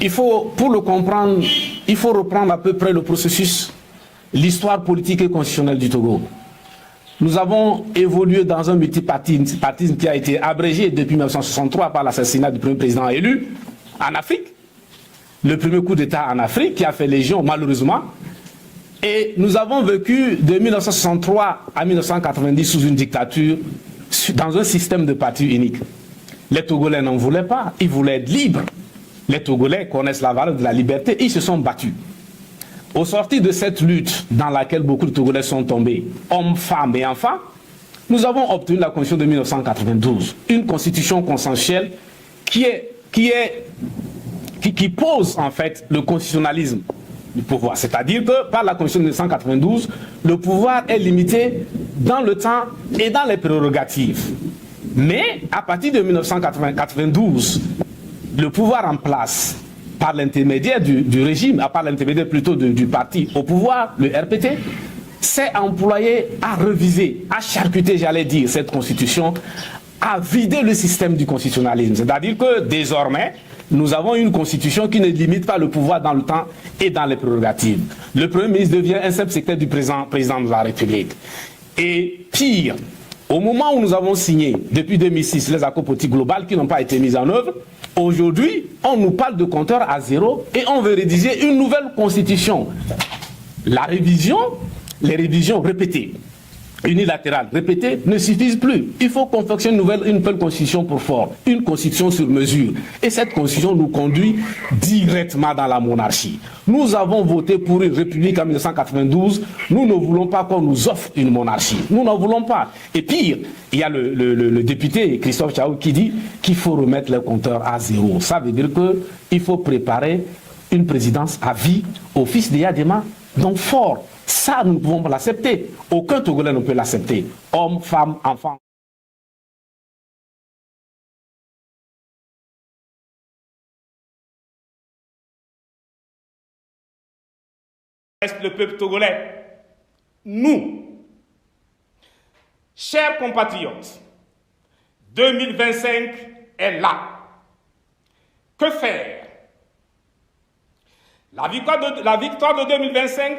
Pour le comprendre, il faut reprendre à peu près le processus, l'histoire politique et constitutionnelle du Togo. Nous avons évolué dans un multipartisme qui a été abrégé depuis 1963 par l'assassinat du premier président élu en Afrique. Le premier coup d'État en Afrique qui a fait légion, malheureusement. Et nous avons vécu de 1963 à 1990 sous une dictature, dans un système de parti unique. Les Togolais n'en voulaient pas, ils voulaient être libres. Les Togolais connaissent la valeur de la liberté, ils se sont battus. Au sortir de cette lutte dans laquelle beaucoup de Togolais sont tombés, hommes, femmes et enfants, nous avons obtenu la Constitution de 1992, une constitution consensuelle qui pose en fait le constitutionnalisme du pouvoir. C'est-à-dire que par la Constitution de 1992, le pouvoir est limité dans le temps et dans les prérogatives. Mais à partir de 1992, le pouvoir en place par l'intermédiaire du régime, par l'intermédiaire plutôt du parti au pouvoir, le RPT, s'est employé à reviser, à charcuter, j'allais dire, cette constitution, à vider le système du constitutionnalisme. C'est-à-dire que désormais, nous avons une constitution qui ne limite pas le pouvoir dans le temps et dans les prérogatives. Le Premier ministre devient un simple secrétaire du président de la République. Et pire, au moment où nous avons signé, depuis 2006, les accords politiques globaux qui n'ont pas été mis en œuvre, aujourd'hui, on nous parle de compteur à zéro et on veut rédiger une nouvelle constitution. Les révisions répétées, unilatérales, répétées, ne suffisent plus. Il faut confectionner une nouvelle constitution pour fort, une constitution sur mesure. Et cette constitution nous conduit directement dans la monarchie. Nous avons voté pour une république en 1992. Nous ne voulons pas qu'on nous offre une monarchie. Nous n'en voulons pas. Et pire, il y a le député Christophe Tchaou qui dit qu'il faut remettre les compteurs à zéro. Ça veut dire qu'il faut préparer une présidence à vie au fils de Yadema, donc fort. Ça, nous ne pouvons pas l'accepter. Aucun Togolais ne peut l'accepter. Hommes, femmes, enfants. Reste le peuple togolais. Nous, chers compatriotes, 2025 est là. Que faire? La victoire de 2025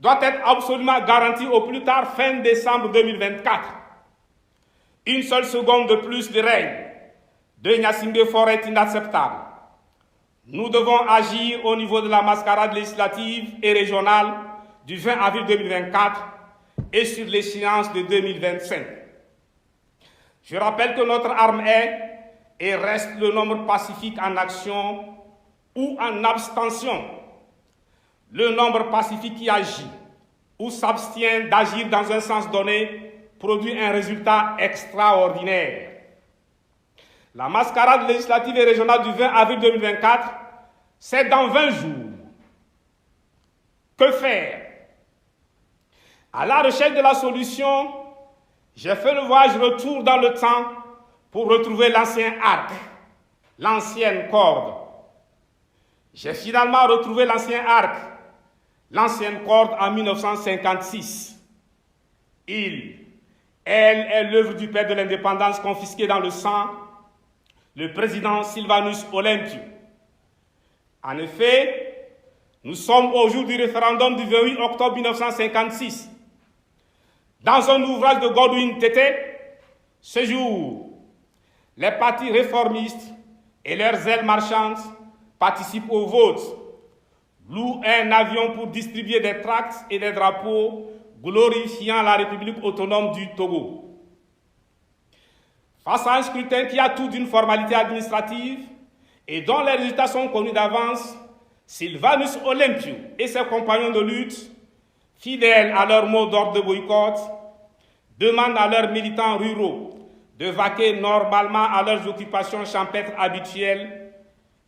doit être absolument garantie au plus tard fin décembre 2024. Une seule seconde de plus de règne de Gnassingbé Faure est inacceptable. Nous devons agir au niveau de la mascarade législative et régionale du 20 avril 2024 et sur l'échéance de 2025. Je rappelle que notre arme est et reste le nombre pacifique en action ou en abstention. Le nombre pacifique qui agit ou s'abstient d'agir dans un sens donné produit un résultat extraordinaire. La mascarade législative et régionale du 20 avril 2024, c'est dans 20 jours. Que faire? À la recherche de la solution, j'ai fait le voyage retour dans le temps pour retrouver l'ancien arc, l'ancienne corde. J'ai finalement retrouvé l'ancien arc, l'ancienne corde en 1956. Elle est l'œuvre du père de l'indépendance confisqué dans le sang, le président Sylvanus Olympio. En effet, nous sommes au jour du référendum du 28 octobre 1956. Dans un ouvrage de Godwin Tété, ce jour, les partis réformistes et leurs ailes marchandes participent au vote, louent un avion pour distribuer des tracts et des drapeaux glorifiant la République autonome du Togo. Face à un scrutin qui a tout d'une formalité administrative et dont les résultats sont connus d'avance, Sylvanus Olympio et ses compagnons de lutte, fidèles à leur mot d'ordre de boycott, demandent à leurs militants ruraux de vaquer normalement à leurs occupations champêtres habituelles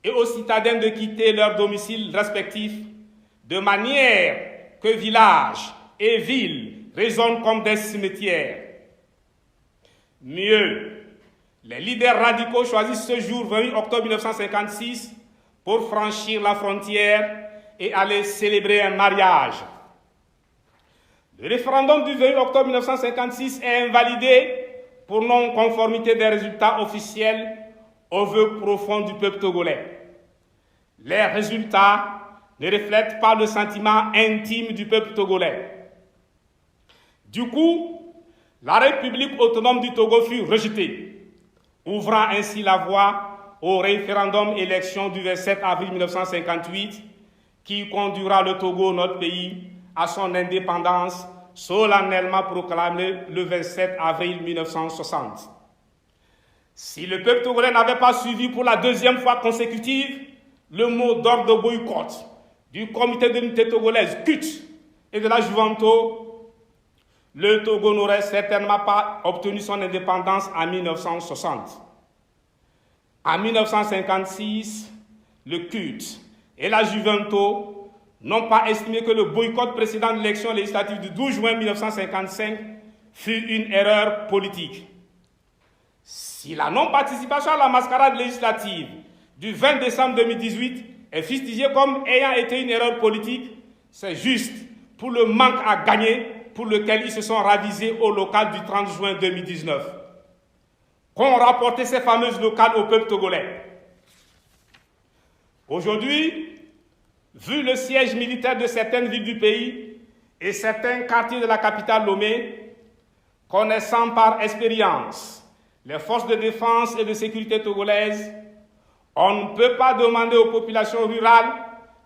et aux citadins de quitter leurs domiciles respectifs, de manière que villages et villes résonnent comme des cimetières. Mieux, les leaders radicaux choisissent ce jour 28 octobre 1956 pour franchir la frontière et aller célébrer un mariage. Le référendum du 28 octobre 1956 est invalidé pour non-conformité des résultats officiels aux vœux profonds du peuple togolais. les résultats ne reflètent pas le sentiment intime du peuple togolais. Du coup, la République autonome du Togo fut rejetée, ouvrant ainsi la voie au référendum élection du 27 avril 1958 qui conduira le Togo, notre pays, à son indépendance solennellement proclamée le 27 avril 1960. Si le peuple togolais n'avait pas suivi pour la deuxième fois consécutive le mot d'ordre de boycott du comité d'unité togolaise CUT et de la Juventus, le Togo n'aurait certainement pas obtenu son indépendance en 1960. En 1956, le CUT et la Juventus n'ont pas estimé que le boycott précédent de l'élection législative du 12 juin 1955 fut une erreur politique. Si la non-participation à la mascarade législative du 20 décembre 2018 est fustigée comme ayant été une erreur politique, c'est juste pour le manque à gagner pour lequel ils se sont ravisés au local du 30 juin 2019. Qu'ont rapporté ces fameuses locales au peuple togolais. Aujourd'hui, vu le siège militaire de certaines villes du pays et certains quartiers de la capitale Lomé, connaissant par expérience les forces de défense et de sécurité togolaises, on ne peut pas demander aux populations rurales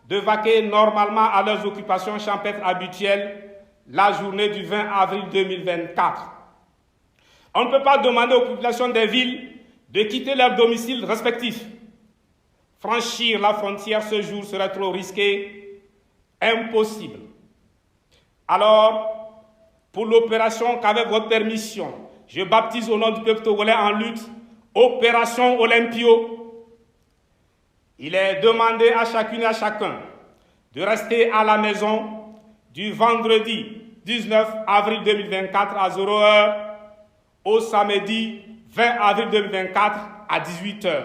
de vaquer normalement à leurs occupations champêtres habituelles la journée du 20 avril 2024. On ne peut pas demander aux populations des villes de quitter leurs domiciles respectifs. Franchir la frontière ce jour serait trop risqué, impossible. Alors, pour l'opération qu'avec votre permission, je baptise au nom du peuple togolais en lutte, Opération Olympio, il est demandé à chacune et à chacun de rester à la maison du vendredi 19 avril 2024 à 0h au samedi 20 avril 2024 à 18h.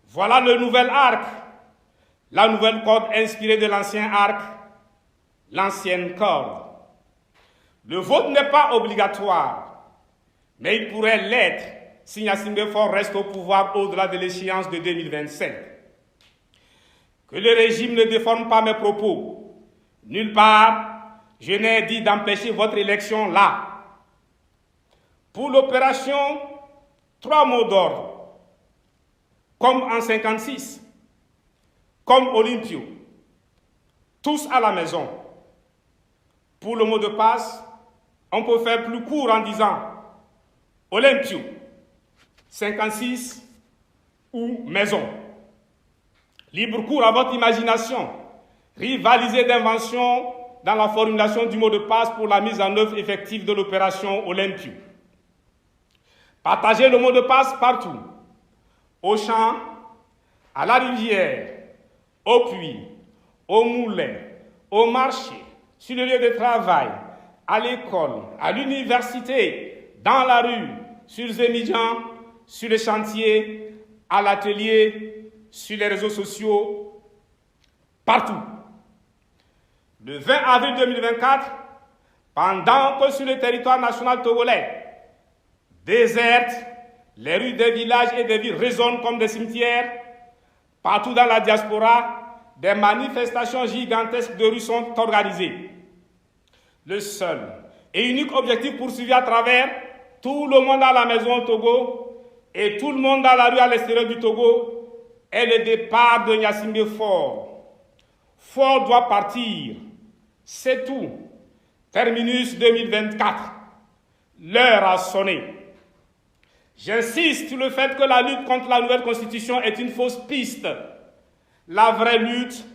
Voilà le nouvel arc, la nouvelle corde inspirée de l'ancien arc, l'ancienne corde. Le vote n'est pas obligatoire, mais il pourrait l'être si Gnassingbé Faure reste au pouvoir au-delà de l'échéance de 2027. Que le régime ne déforme pas mes propos. Nulle part, je n'ai dit d'empêcher votre élection là. Pour l'opération, 3 mots d'ordre. Comme en 56, comme Olympio, tous à la maison. Pour le mot de passe, on peut faire plus court en disant Olympio, 56 ou maison. Libre cours à votre imagination. Rivalisez d'invention dans la formulation du mot de passe pour la mise en œuvre effective de l'opération Olympio. Partagez le mot de passe partout. Au champ, à la rivière, au puits, au moulin, au marché, sur le lieu de travail, à l'école, à l'université, dans la rue, sur les étudiants, sur les chantiers, à l'atelier, sur les réseaux sociaux, partout. Le 20 avril 2024, pendant que sur le territoire national togolais, désertes, les rues des villages et des villes résonnent comme des cimetières, partout dans la diaspora, des manifestations gigantesques de rues sont organisées. Le seul et unique objectif poursuivi à travers tout le monde à la maison au Togo et tout le monde dans la rue à l'extérieur du Togo est le départ de Gnassingbé Faure. Faure doit partir. C'est tout. Terminus 2024. L'heure a sonné. J'insiste sur le fait que la lutte contre la nouvelle constitution est une fausse piste. La vraie lutte,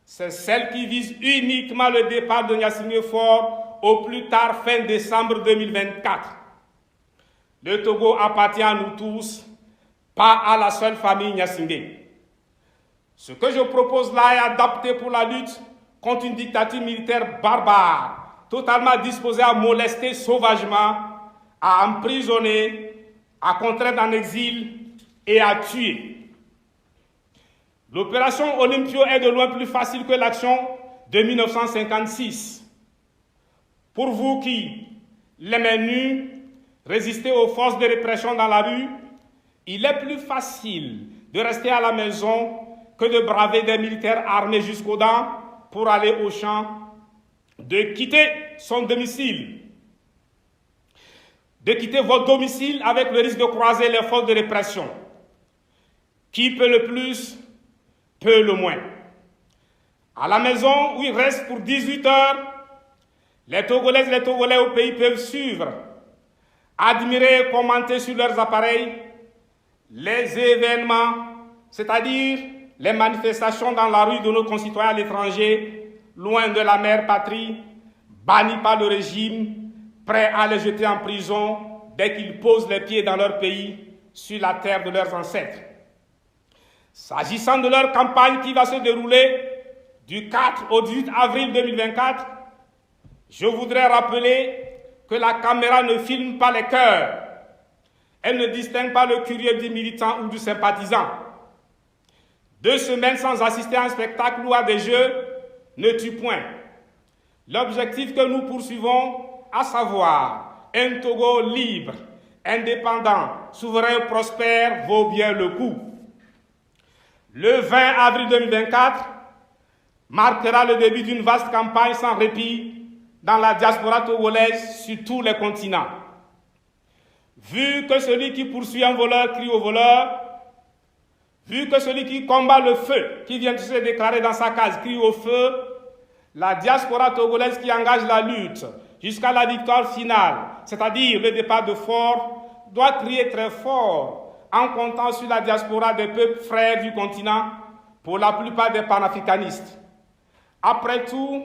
c'est celle qui vise uniquement le départ de Gnassingbé Faure au plus tard fin décembre 2024. Le Togo appartient à nous tous, pas à la seule famille Gnassingbé. Ce que je propose là est adapté pour la lutte contre une dictature militaire barbare, totalement disposée à molester sauvagement, à emprisonner, à contraindre en exil et à tuer. L'opération Olympio est de loin plus facile que l'action de 1956. Pour vous qui, les mains nues, résistez aux forces de répression dans la rue, il est plus facile de rester à la maison que de braver des militaires armés jusqu'aux dents pour aller au champ, de quitter son domicile, de quitter votre domicile avec le risque de croiser les forces de répression. Qui peut le plus, peut le moins. À la maison où il reste pour 18 heures, les Togolaises et les Togolais au pays peuvent suivre, admirer et commenter sur leurs appareils les événements, c'est-à-dire les manifestations dans la rue de nos concitoyens à l'étranger, loin de la mère patrie, bannis par le régime, prêts à les jeter en prison dès qu'ils posent les pieds dans leur pays, sur la terre de leurs ancêtres. S'agissant de leur campagne qui va se dérouler du 4 au 18 avril 2024, je voudrais rappeler que la caméra ne filme pas les cœurs. Elle ne distingue pas le curieux du militant ou du sympathisant. 2 semaines sans assister à un spectacle ou à des jeux ne tue point. L'objectif que nous poursuivons, à savoir un Togo libre, indépendant, souverain, prospère, vaut bien le coup. Le 20 avril 2024 marquera le début d'une vaste campagne sans répit dans la diaspora togolaise sur tous les continents. Vu que celui qui poursuit un voleur crie au voleur, vu que celui qui combat le feu, qui vient de se déclarer dans sa case, crie au feu, la diaspora togolaise qui engage la lutte jusqu'à la victoire finale, c'est-à-dire le départ de Fort, doit crier très fort en comptant sur la diaspora des peuples frères du continent, pour la plupart des panafricanistes. Après tout,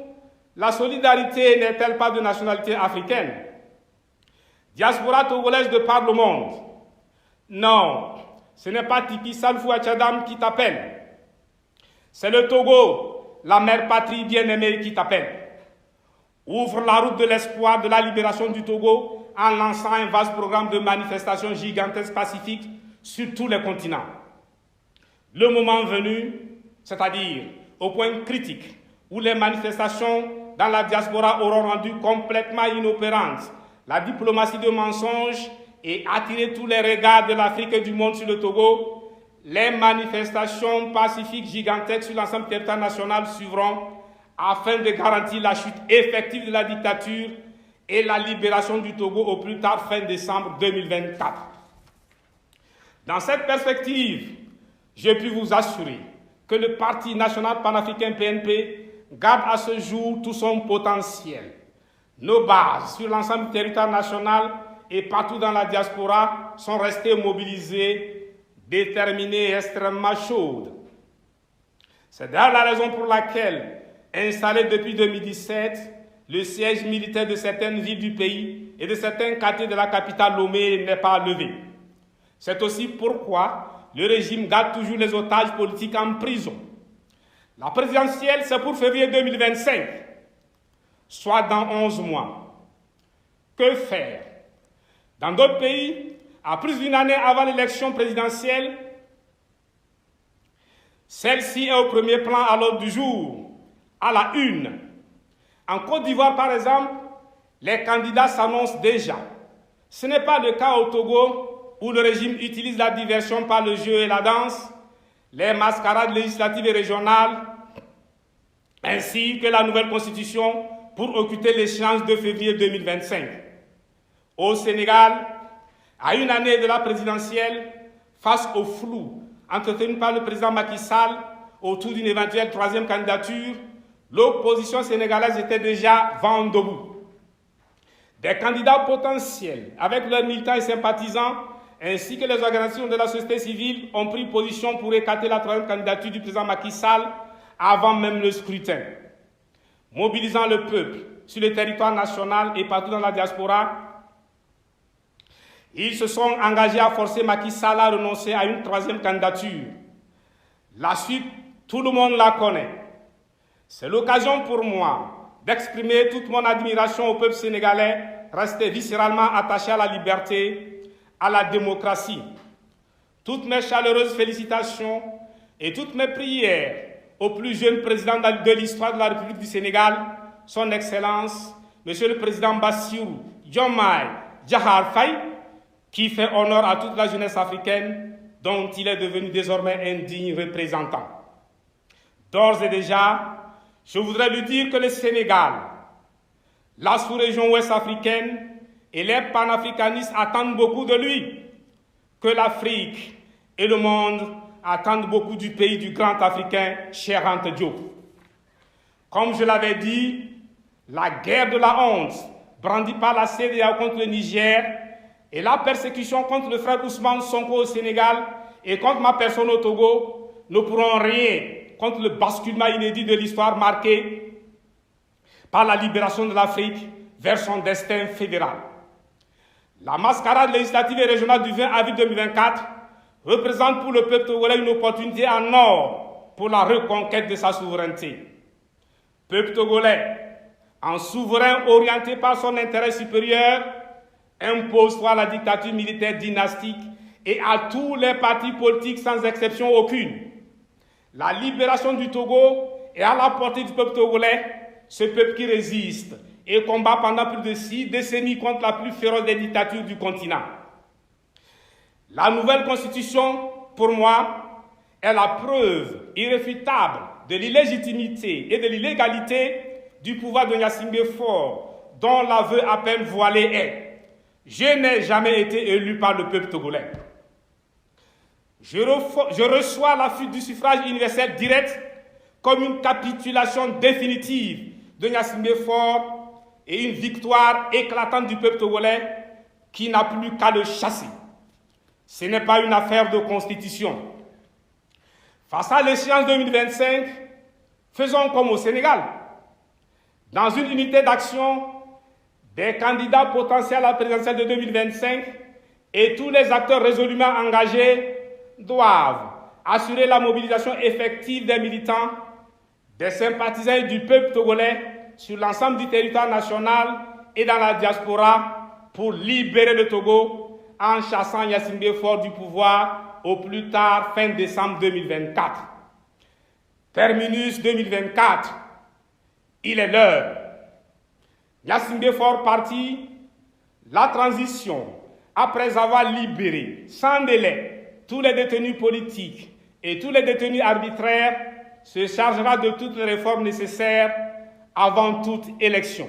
la solidarité n'est-elle pas de nationalité africaine? Diaspora togolaise de par le monde. Non, ce n'est pas Tipi Salfou Achadam qui t'appelle. C'est le Togo, la mère patrie bien-aimée qui t'appelle. Ouvre la route de l'espoir de la libération du Togo en lançant un vaste programme de manifestations gigantesques pacifiques sur tous les continents. Le moment venu, c'est-à-dire au point critique où les manifestations dans la diaspora auront rendu complètement inopérante la diplomatie de mensonges et attiré tous les regards de l'Afrique et du monde sur le Togo, les manifestations pacifiques gigantesques sur l'ensemble du territoire national suivront afin de garantir la chute effective de la dictature et la libération du Togo au plus tard fin décembre 2024. Dans cette perspective, je puis vous assurer que le Parti national panafricain PNP garde à ce jour tout son potentiel. Nos bases sur l'ensemble du territoire national et partout dans la diaspora sont restées mobilisées, déterminées et extrêmement chaudes. C'est d'ailleurs la raison pour laquelle, installé depuis 2017, le siège militaire de certaines villes du pays et de certains quartiers de la capitale Lomé n'est pas levé. C'est aussi pourquoi le régime garde toujours les otages politiques en prison. La présidentielle, c'est pour février 2025, soit dans 11 mois. Que faire? Dans d'autres pays, à plus d'une année avant l'élection présidentielle, celle-ci est au premier plan à l'ordre du jour, à la une. En Côte d'Ivoire, par exemple, les candidats s'annoncent déjà. Ce n'est pas le cas au Togo, où le régime utilise la diversion par le jeu et la danse, les mascarades législatives et régionales, ainsi que la nouvelle constitution pour occulter l'échéance de février 2025. Au Sénégal, à une année de la présidentielle, face au flou entretenu par le président Macky Sall autour d'une éventuelle troisième candidature, l'opposition sénégalaise était déjà vent debout. Des candidats potentiels, avec leurs militants et sympathisants, ainsi que les organisations de la société civile, ont pris position pour écarter la troisième candidature du président Macky Sall avant même le scrutin. Mobilisant le peuple sur le territoire national et partout dans la diaspora, ils se sont engagés à forcer Macky Sall à renoncer à une troisième candidature. La suite, tout le monde la connaît. C'est l'occasion pour moi d'exprimer toute mon admiration au peuple sénégalais, resté viscéralement attaché à la liberté, à la démocratie. Toutes mes chaleureuses félicitations et toutes mes prières au plus jeune président de l'histoire de la République du Sénégal, son Excellence, Monsieur le Président Bassirou Diomaye Diakhar Faye, qui fait honneur à toute la jeunesse africaine dont il est devenu désormais un digne représentant. D'ores et déjà, je voudrais lui dire que le Sénégal, la sous-région ouest-africaine et les panafricanistes attendent beaucoup de lui, que l'Afrique et le monde attendent beaucoup du pays du grand Africain, Cheikh Anta Diop. Comme je l'avais dit, la guerre de la honte brandie par la CEDEAO contre le Niger et la persécution contre le frère Ousmane Sonko au Sénégal et contre ma personne au Togo ne pourront rien contre le basculement inédit de l'histoire marquée par la libération de l'Afrique vers son destin fédéral. La mascarade législative et régionale du 20 avril 2024 représente pour le peuple togolais une opportunité en or pour la reconquête de sa souveraineté. Peuple togolais, en souverain orienté par son intérêt supérieur, impose-toi à la dictature militaire dynastique et à tous les partis politiques sans exception aucune. La libération du Togo est à la portée du peuple togolais, ce peuple qui résiste et combat pendant plus de 6 décennies contre la plus féroce des dictatures du continent. La nouvelle constitution, pour moi, est la preuve irréfutable de l'illégitimité et de l'illégalité du pouvoir de Gnassingbé Faure, dont l'aveu à peine voilé est « Je n'ai jamais été élu par le peuple togolais ». Je reçois la fuite du suffrage universel direct comme une capitulation définitive de Gnassingbé Faure et une victoire éclatante du peuple togolais qui n'a plus qu'à le chasser. Ce n'est pas une affaire de constitution. Face à l'échéance 2025, faisons comme au Sénégal. Dans une unité d'action, des candidats potentiels à la présidentielle de 2025 et tous les acteurs résolument engagés doivent assurer la mobilisation effective des militants, des sympathisants et du peuple togolais sur l'ensemble du territoire national et dans la diaspora pour libérer le Togo en chassant Gnassingbé Faure du pouvoir au plus tard fin décembre 2024. Terminus 2024, il est l'heure. Gnassingbé Faure parti, la transition, après avoir libéré sans délai tous les détenus politiques et tous les détenus arbitraires, se chargera de toutes les réformes nécessaires avant toute élection.